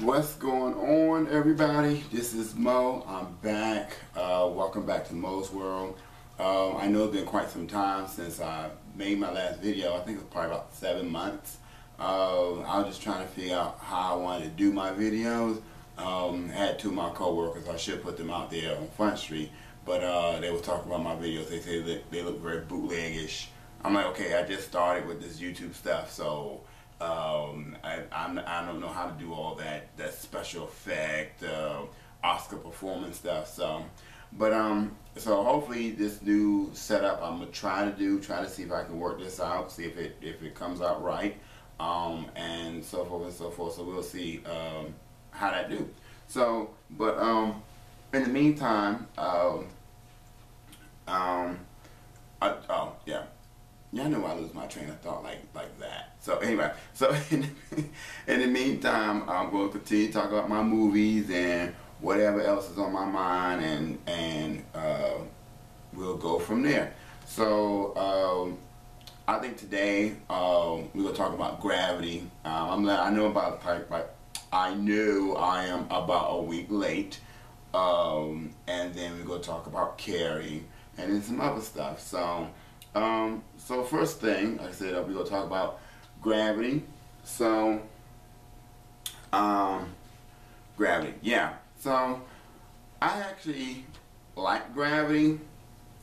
What's going on, everybody? This is Mo. I'm back. Welcome back to Mo's World. I know it's been quite some time since I made my last video. I think it was probably about 7 months. I was just trying to figure out how I wanted to do my videos. I had two of my co-workers. I should put them out there on Front Street, but they were talking about my videos. They say that they look very bootlegish. I'm like, okay, I just started with this YouTube stuff, so I don't know how to do all that special effect Oscar performance stuff. So hopefully this new setup I'm gonna try to see if I can work this out, see if it comes out right, and so forth and so forth. So we'll see how that do. So in the meantime, yeah. Y'all know I lose my train of thought like that. So anyway, so in the meantime, I'm going to continue to talk about my movies and whatever else is on my mind, and we'll go from there. So I think today we're going to talk about Gravity. I know I am about a week late, and then we're going to talk about Carrie and then some other stuff. So first thing, like I said, we're going to talk about Gravity. So, Gravity, yeah. So, I actually like Gravity.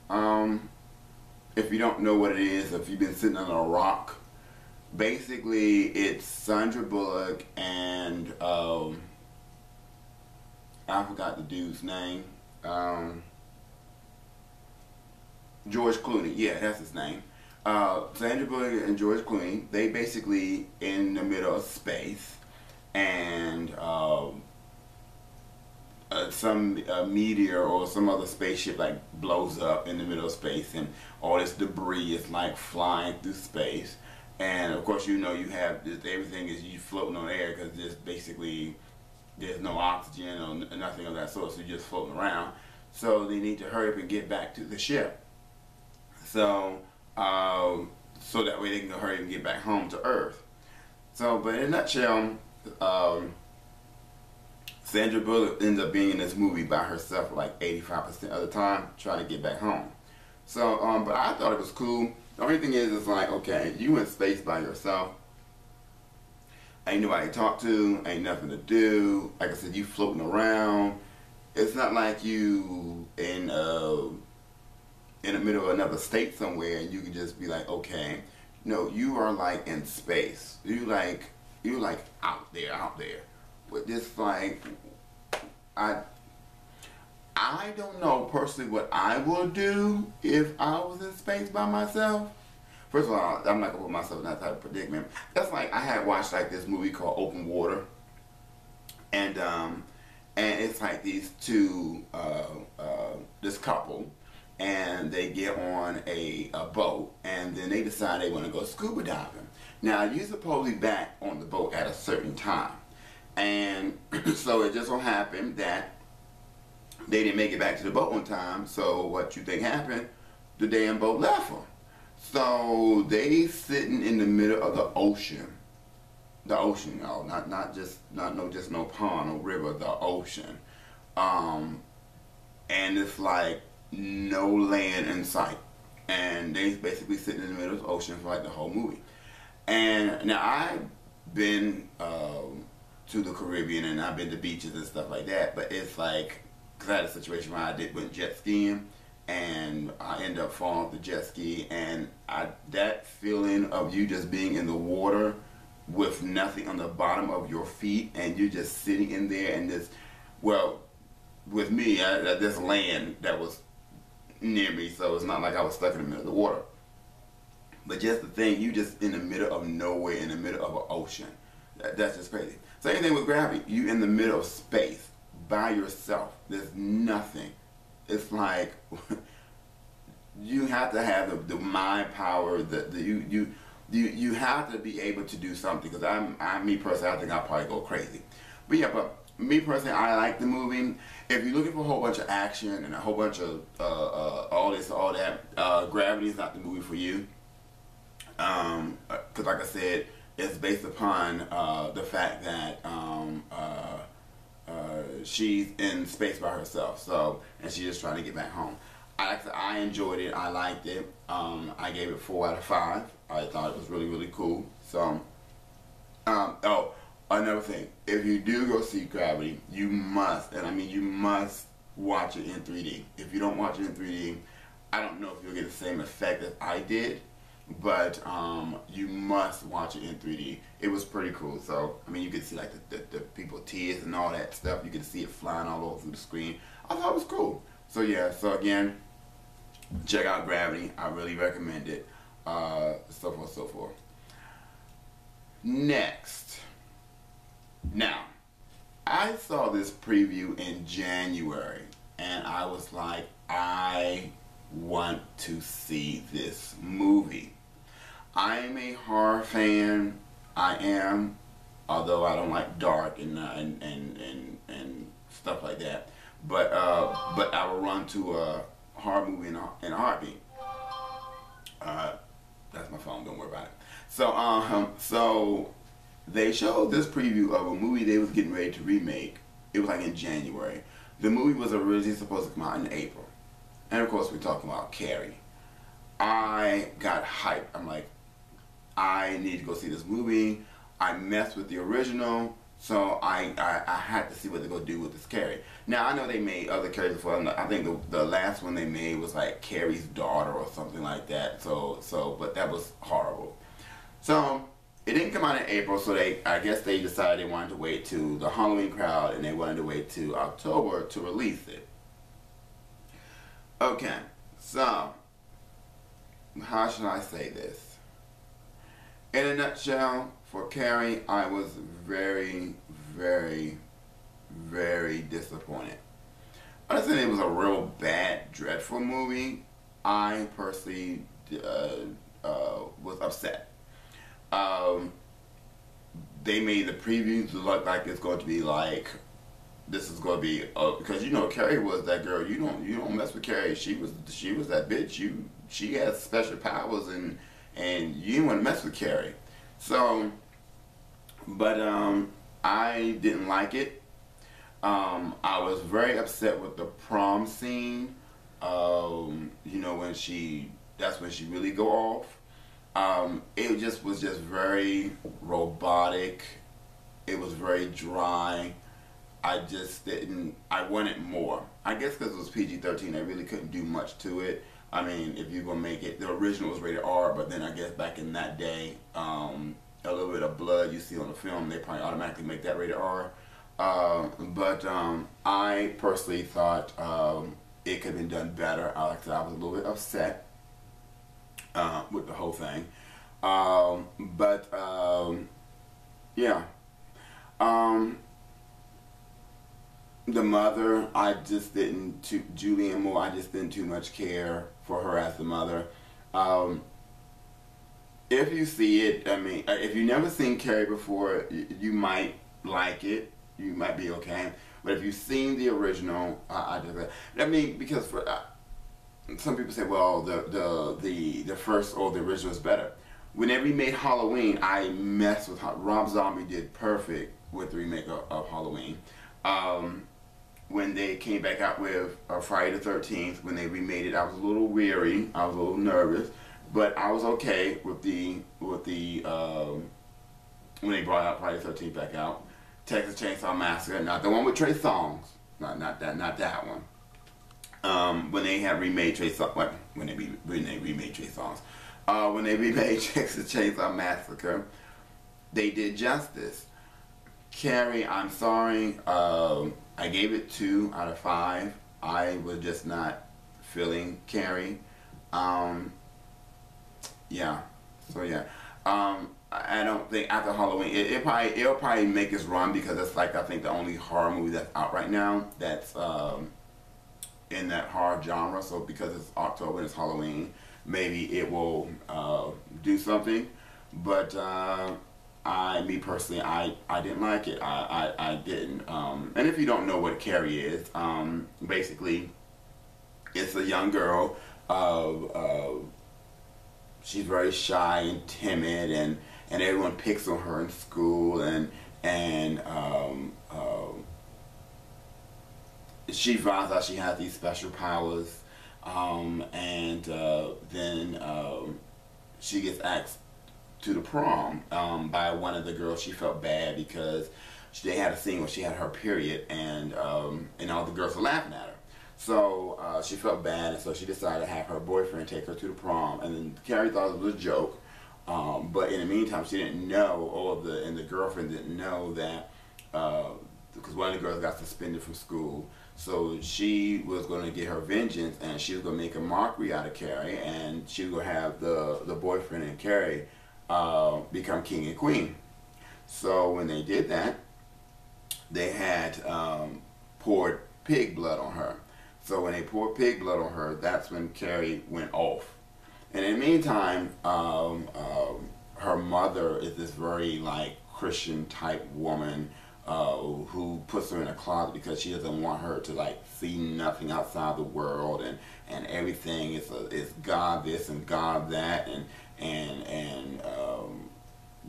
If you don't know what it is, if you've been sitting on a rock, basically it's Sandra Bullock and, I forgot the dude's name. George Clooney, yeah, that's his name. Sandra Bullock and George Clooney, they basically in the middle of space, and some meteor or some other spaceship like blows up in the middle of space, and all this debris is like flying through space. And of course, you know, you have this, everything is you floating on air because there's no oxygen or nothing of that sort, so you're just floating around. So they need to hurry up and get back to the ship. So that way they can hurry and get back home to Earth. So, but in a nutshell, Sandra Bullock ends up being in this movie by herself like 85% of the time, trying to get back home. So, but I thought it was cool. The only thing is, it's like, okay, you in space by yourself. Ain't nobody to talk to, ain't nothing to do. Like I said, you floating around. It's not like you in the middle of another state somewhere and you can just be like, okay. No, you are like in space. You like out there. But just like, I don't know personally what I would do if I was in space by myself. First of all, I'm not gonna put myself in that type of predicament. That's like, I had watched like this movie called Open Water, and it's like these two, this couple, and they get on a boat, and then they decide they want to go scuba diving. Now, you're supposedly back on the boat at a certain time, and so it just so happened that they didn't make it back to the boat on time. So what you think happened? The damn boat left them. So they sitting in the middle of the ocean. The ocean, y'all, not just no pond or river, the ocean. And it's like no land in sight, and they basically sitting in the middle of the ocean for like the whole movie. And now I've been to the Caribbean, and I've been to beaches and stuff like that, but it's like, because I had a situation where I went jet skiing, and I ended up falling off the jet ski, and that feeling of you just being in the water with nothing on the bottom of your feet, and you're just sitting in there, and this, well, with me, this land that was near me, so it's not like I was stuck in the middle of the water. But just the thing, you just in the middle of nowhere, in the middle of an ocean. That's just crazy. Same thing with Gravity. You in the middle of space by yourself. There's nothing. It's like you have to have the mind power. You have to be able to do something. Because me personally, I think I'll probably go crazy. But yeah, but me personally, I like the movie. If you're looking for a whole bunch of action and a whole bunch of all this, all that, Gravity is not the movie for you. Because like I said, it's based upon the fact that she's in space by herself. So, and she's just trying to get back home. I enjoyed it. I liked it. I gave it 4 out of 5. I thought it was really, really cool. So, oh, another thing. If you do go see Gravity, you must, and I mean you must watch it in 3D. If you don't watch it in 3D, I don't know if you'll get the same effect as I did, but you must watch it in 3D. It was pretty cool. So, I mean, you could see like the people tears and all that stuff. You could see it flying all over through the screen. I thought it was cool. So yeah, so again, check out Gravity. I really recommend it. So forth, so forth. Next. Now, I saw this preview in January, and I was like, I want to see this movie. I am a horror fan. I am, although I don't like dark and stuff like that. But I will run to a horror movie in a heartbeat. That's my phone. Don't worry about it. So so they showed this preview of a movie they was getting ready to remake. It was like in January. The movie was originally supposed to come out in April. And of course we're talking about Carrie. I got hyped. I'm like, I need to go see this movie. I messed with the original, so I had to see what they're going to do with this Carrie. Now I know they made other Carries before. I think the last one they made was like Carrie's daughter or something like that. But that was horrible. So it didn't come out in April, so I guess they decided they wanted to wait to the Halloween crowd, and they wanted to wait to October to release it. Okay, so how should I say this? In a nutshell, for Carrie, I was very, very, very disappointed. I don't think it was a real bad, dreadful movie. I personally was upset. They made the previews look like it's going to be like, this is going to be because you know Carrie was that girl. You don't mess with Carrie. She was that bitch. She has special powers and you didn't want to mess with Carrie. So, but I didn't like it. I was very upset with the prom scene. You know, that's when she really go off. It just was very robotic. It was very dry. I wanted more. I guess because it was PG-13, they really couldn't do much to it. I mean, if you're going to make it, the original was rated R, but then I guess back in that day, a little bit of blood you see on the film, they probably automatically make that rated R. But I personally thought it could have been done better. Like I said, I was a little bit upset with the whole thing. Yeah. The mother, I just didn't, Julianne Moore, I just didn't too much care for her as the mother. If you see it, I mean, if you've never seen Carrie before, you might like it. You might be okay. But if you've seen the original, I mean, because for some people say, well, the first or the original is better. When they remade Halloween, I messed with Rob Zombie did perfect with the remake of Halloween. When they came back out with Friday the 13th, when they remade it, I was a little weary. I was a little nervous, but I was okay with the when they brought out Friday the 13th back out. Texas Chainsaw Massacre, not the one with Trey Songz, not that one. When they had remade Trey Songz, when they remade Trey Songz, when they remade Texas Chainsaw Massacre, they did justice. Carrie, I'm sorry. I gave it 2 out of 5. I was just not feeling Carrie. Yeah. So yeah. I don't think after Halloween it'll probably make its run because it's like I think the only horror movie that's out right now that's in that horror genre. So because it's October and it's Halloween, maybe it will do something. But me personally, I didn't like it. I didn't. And if you don't know what Carrie is, basically, it's a young girl. She's very shy and timid, and everyone picks on her in school, and she finds out she has these special powers, and then she gets asked to the prom by one of the girls. She felt bad because they had a scene where she had her period, and all the girls were laughing at her. So she felt bad, and so she decided to have her boyfriend take her to the prom. And then Carrie thought it was a joke, but in the meantime, she didn't know, and the girlfriend didn't know that, because one of the girls got suspended from school. So she was going to get her vengeance, and she was going to make a mockery out of Carrie, and she was going to have the boyfriend and Carrie become king and queen. So when they did that, they had poured pig blood on her. So when they poured pig blood on her, that's when Carrie went off. And in the meantime, her mother is this very like Christian type woman who puts her in a closet because she doesn't want her to like see nothing outside the world, and everything is God this and God that, and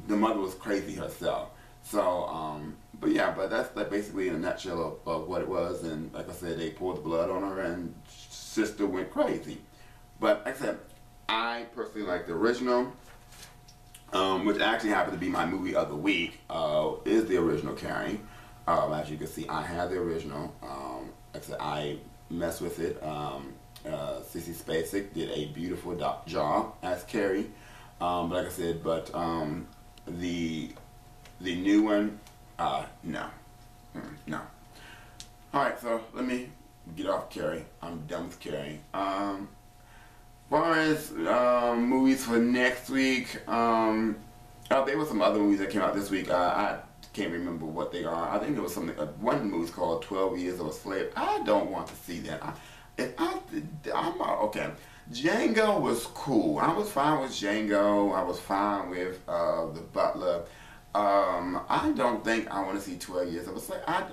the mother was crazy herself. So but yeah, but that's like basically in a nutshell of what it was. And like I said, they poured the blood on her, and sister went crazy. But like I said, I personally like the original, which actually happened to be my movie of the week, is the original Carrie. As you can see, I have the original. Like I said, I messed with it. Sissy Spacek did a beautiful job as Carrie. But like I said, the new one, no. No. Alright, so let me get off Carrie. I'm done with Carrie. As far as movies for next week, there were some other movies that came out this week. I can't remember what they are. I think there was something. One movie called 12 Years of a Slave. I don't want to see that. Okay. Django was cool. I was fine with Django. I was fine with The Butler. I don't think I want to see 12 Years of a Slave. I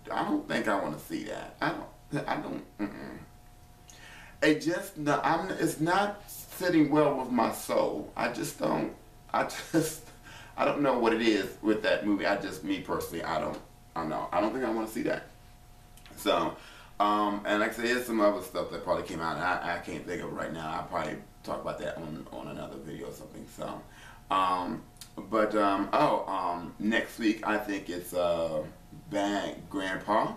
don't think I want to see that. I don't. It just no. It's not sitting well with my soul. I don't know what it is with that movie. Me personally, I don't know. I don't think I want to see that. So, and like I said, there's some other stuff that probably came out, and I can't think of it right now. I'll probably talk about that on another video or something. So, next week I think it's Bad Grandpa.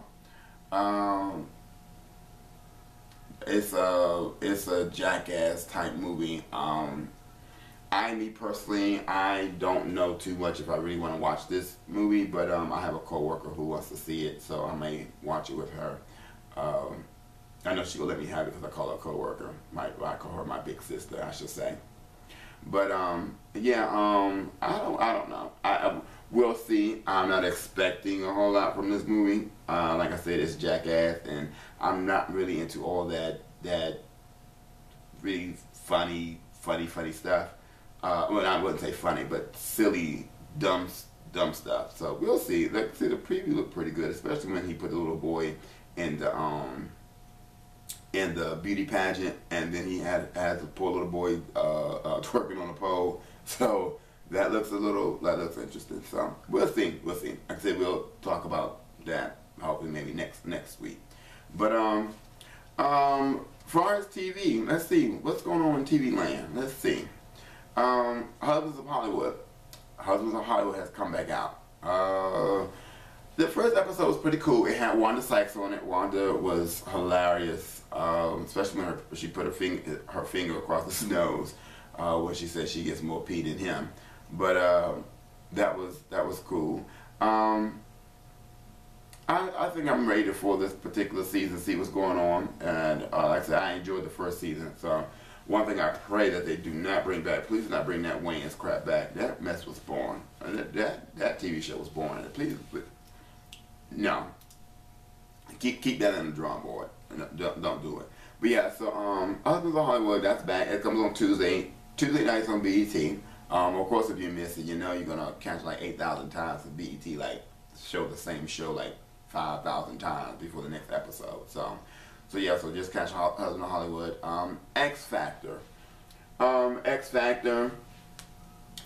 It's a Jackass type movie. Me personally, I don't know too much if I really want to watch this movie, but I have a coworker who wants to see it, so I may watch it with her. I know she will let me have it because I call her a coworker. I call her my big sister, I should say. But yeah, I don't know. We'll see. I'm not expecting a whole lot from this movie. Like I said, it's Jackass, and I'm not really into all that really funny stuff. Well, I wouldn't say funny, but silly, dumb stuff. So we'll see. Like, see, the preview looked pretty good, especially when he put the little boy in the beauty pageant, and then he had the poor little boy twerking on the pole. So that looks interesting. So we'll see. Like I said, we'll talk about that hopefully maybe next week. But as far as TV, let's see what's going on in TV land. Let's see. Husbands of Hollywood. Husbands of Hollywood has come back out. The first episode was pretty cool. It had Wanda Sykes on it. Wanda was hilarious, especially when she put her finger across his nose when she said she gets more pee than him. But that was cool. I think I'm ready for this particular season, see what's going on. And like I said, I enjoyed the first season. So one thing I pray that they do not bring back, please do not bring that Wayans crap back. That mess was born. That TV show was born. Please, no. Keep that in the drawing board. Don't do it. But yeah, so Husbands of Hollywood, that's back. It comes on Tuesday nights on BET. Of course, if you miss it, you know you're gonna catch like 8,000 times. And BET like show the same show like 5,000 times before the next episode. So yeah, so just catch Husband of Hollywood. XFactor. XFactor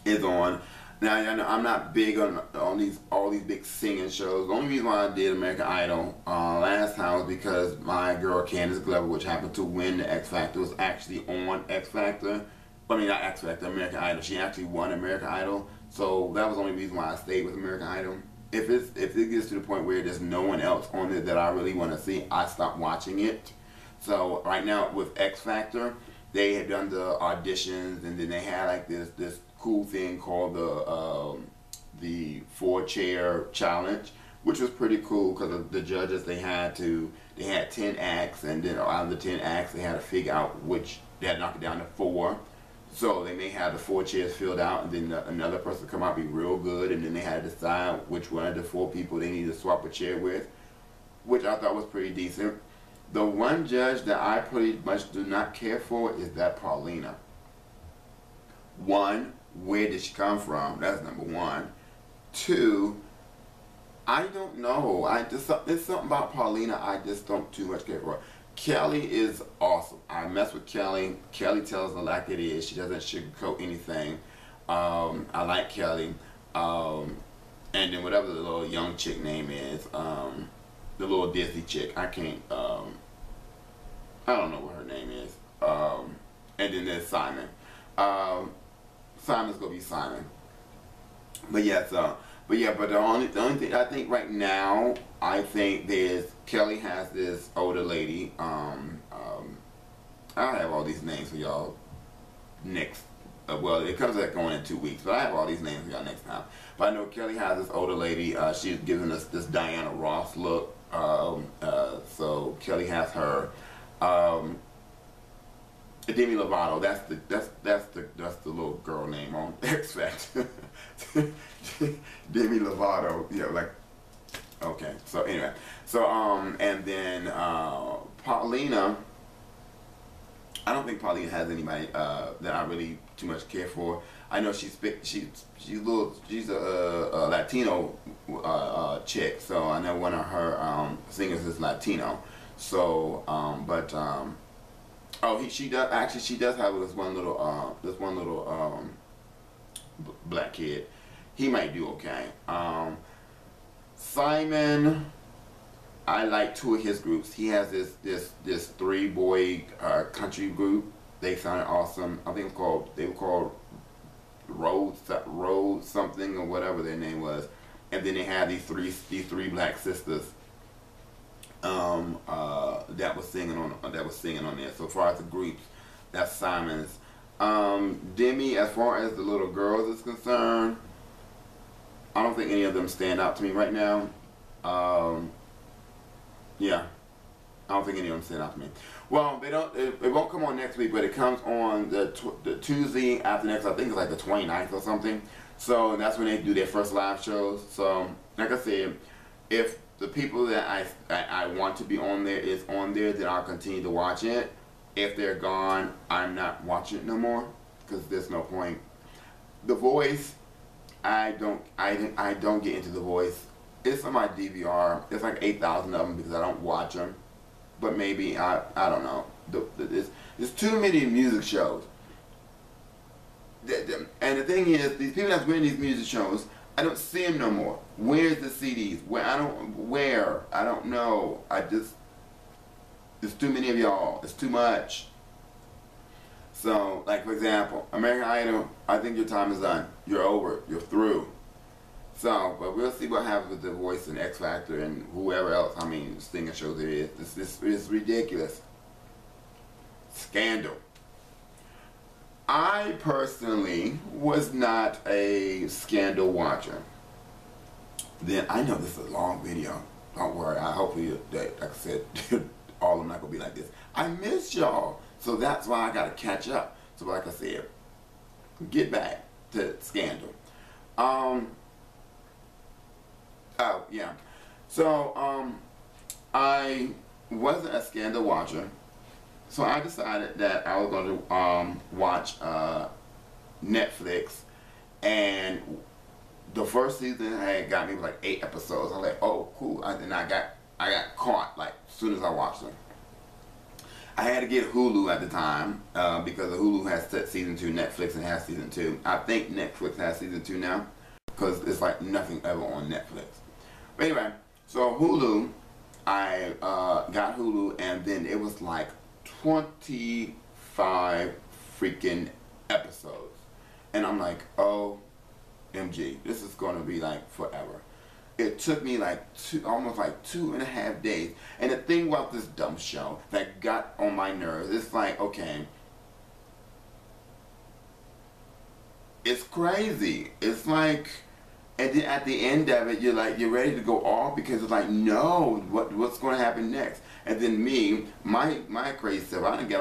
is on. Now, you know, I'm not big on all these big singing shows. The only reason why I did American Idol last time was because my girl Candace Glover, which happened to win the X Factor, was actually on X Factor. I mean, not X Factor, American Idol. She actually won American Idol, so that was the only reason why I stayed with American Idol. If it gets to the point where there's no one else on it that I really want to see, I stop watching it. So right now with X Factor, they had done the auditions, and then they had like this cool thing called the 4-chair challenge, which was pretty cool because the judges they had 10 acts, and then out of the 10 acts they had to figure out which they had to knock it down to 4. So they may have the 4 chairs filled out, and then another person come out be real good, and then they had to decide which one of the 4 people they need to swap a chair with, which I thought was pretty decent. The one judge that I pretty much do not care for is that Paulina. One, where did she come from? That's number one. Two, I don't know. There's something about Paulina I just don't too much care for. Kelly is awesome. I mess with Kelly. Kelly tells it like it is. She doesn't sugarcoat anything. I like Kelly. And then whatever the little young chick name is, the little Disney chick. I can't. I don't know what her name is. And then there's Simon. Simon's gonna be Simon. But yeah, but the only thing I think right now, I think Kelly has this older lady. I'll have all these names for y'all next. Well, it comes out going in 2 weeks, but I have all these names for y'all next time. But I know Kelly has this older lady. She's giving us this Diana Ross look. So Kelly has her. Demi Lovato, that's the little girl name on X Factor. Demi Lovato, yeah, like, okay. So anyway, and then Paulina. I don't think Paulina has anybody that I really too much care for. I know she's a Latino chick, so I know one of her singers is Latino. So, she does have this one little black kid. He might do okay. Simon, I like 2 of his groups. He has this 3-boy country group. They sounded awesome. I think they were called Road something or whatever their name was. And then they had these three black sisters that was singing on there. So as far as the groups, that's Simon's. Demi, as far as the little girls is concerned, I don't think any of them stand out to me right now. Yeah, I don't think any of them stand out to me. Well, they don't. It won't come on next week, but it comes on the Tuesday after next. I think it's like the 29th or something. So that's when they do their first live shows. So like I said, if the people that I want to be on there is on there, then I'll continue to watch it. If they're gone, I'm not watching it no more because there's no point. The Voice, I don't get into The Voice. It's on my DVR. It's like 8,000 of them because I don't watch them. But maybe I don't know. There's too many music shows. And the thing is, these people that's winning these music shows, I don't see them no more. Where's the CDs? I don't know. There's too many of y'all. It's too much. So, like for example, American Idol, I think your time is done. You're over. You're through. So, but we'll see what happens with The Voice and X Factor and whoever else, singing shows there is. This is ridiculous. Scandal. I personally was not a Scandal watcher. Then, I know this is a long video. Don't worry. Hopefully, like I said, all of them not going to be like this. I miss y'all. So that's why I got to catch up. So like I said, get back to Scandal. Oh, yeah. So, I wasn't a Scandal watcher. So I decided that I was going to watch Netflix. And the first season had got me like 8 episodes. I was like, oh, cool. And I got caught like as soon as I watched them. I had to get Hulu at the time because Hulu has season 2, Netflix and has season 2. I think Netflix has season 2 now because it's like nothing ever on Netflix. But anyway, so Hulu, I got Hulu, and then it was like 25 freaking episodes. And I'm like, OMG, this is going to be like forever. It took me like almost like 2.5 days. And the thing about this dumb show that got on my nerves, it's like, okay, it's crazy. It's like, and then at the end of it, you're like, you're ready to go off because it's like, no, what's going to happen next? And then me, my crazy self, I got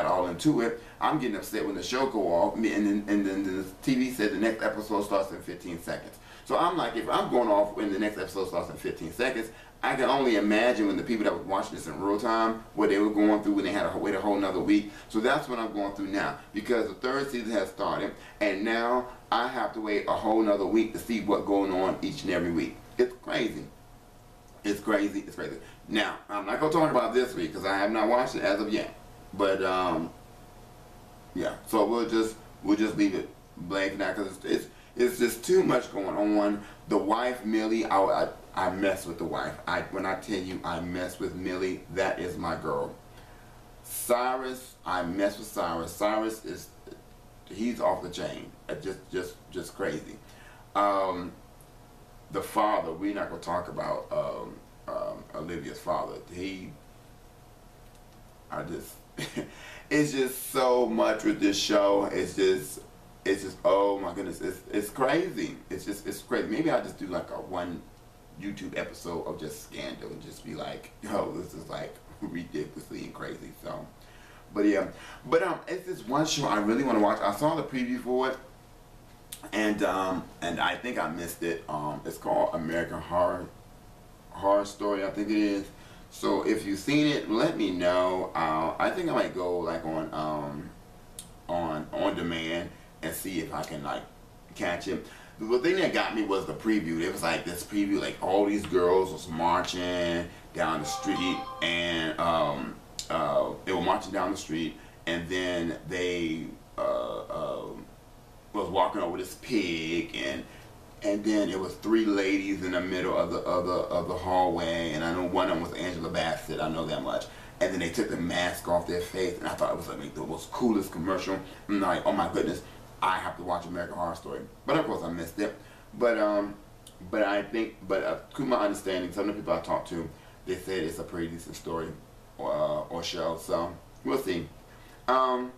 all into it. I'm getting upset when the show go off, and then the TV said the next episode starts in 15 seconds. So I'm like, if I'm going off when the next episode starts in 15 seconds, I can only imagine when the people that were watching this in real time, what they were going through when they had to wait a whole nother week. So that's what I'm going through now, because the 3rd season has started, and now I have to wait a whole nother week to see what's going on each and every week. It's crazy. It's crazy. It's crazy. Now, I'm not going to talk about this week because I have not watched it as of yet. But, yeah. So we'll just leave it blank now because it's just too much going on. The wife, Millie, I mess with the wife. When I tell you I mess with Millie, that is my girl. Cyrus, I mess with Cyrus. Cyrus he's off the chain. Just crazy. The father, we're not gonna talk about Olivia's father. It's just so much with this show. It's just oh my goodness, it's crazy. It's crazy. Maybe I'll just do like a one YouTube episode of just scandal and just be like, yo, this is like ridiculously and crazy. So, but yeah, but it's this one show I really want to watch. I saw the preview for it, and I think I missed it. It's called American Horror Story, I think it is. So if you've seen it, let me know. I think I might go like on demand and see if I can like catch it. The thing that got me was the preview. It was like this preview, like all these girls was marching down the street, and they were marching down the street, and then they was walking over this pig, and then it was 3 ladies in the middle of the hallway, and I know one of them was Angela Bassett. I know that much. And then they took the mask off their face, and I thought it was like the most coolest commercial. I'm like, oh my goodness, I have to watch American Horror Story. But of course I missed it. But I think, to my understanding, some of the people I talked to, they said it's a pretty decent story or show. So we'll see. I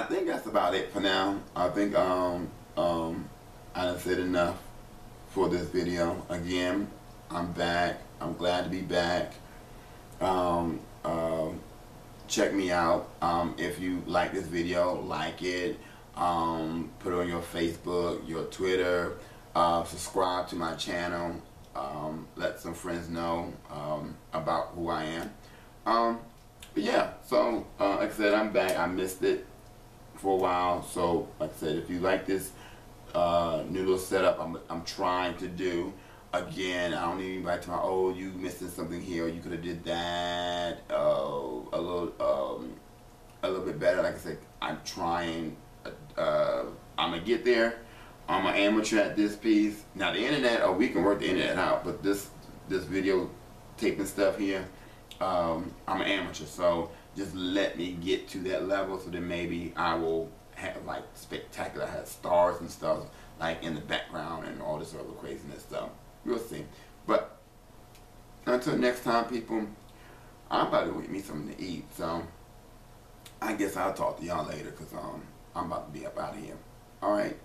think that's about it for now. I think I done said enough for this video. Again, I'm back. I'm glad to be back. Check me out. If you like this video, like it. Put it on your Facebook, your Twitter. Subscribe to my channel. Let some friends know about who I am. But yeah, so like I said, I'm back. I missed it for a while. So like I said, if you like this new little setup I'm trying to do, again, I don't even back to my, oh, you missing something here, you could have did that a little bit better. Like I said, I'm trying. I'm gonna get there. I'm an amateur at this piece. Now the internet, we can work the internet out, but this video taping stuff here, I'm an amateur, so just let me get to that level, so then maybe I will have like spectacular, have stars and stuff like in the background and all this other craziness stuff. We'll see. But until next time, people, I'm about to go get me something to eat, so I guess I'll talk to y'all later, because I'm about to be up out of here. Alright.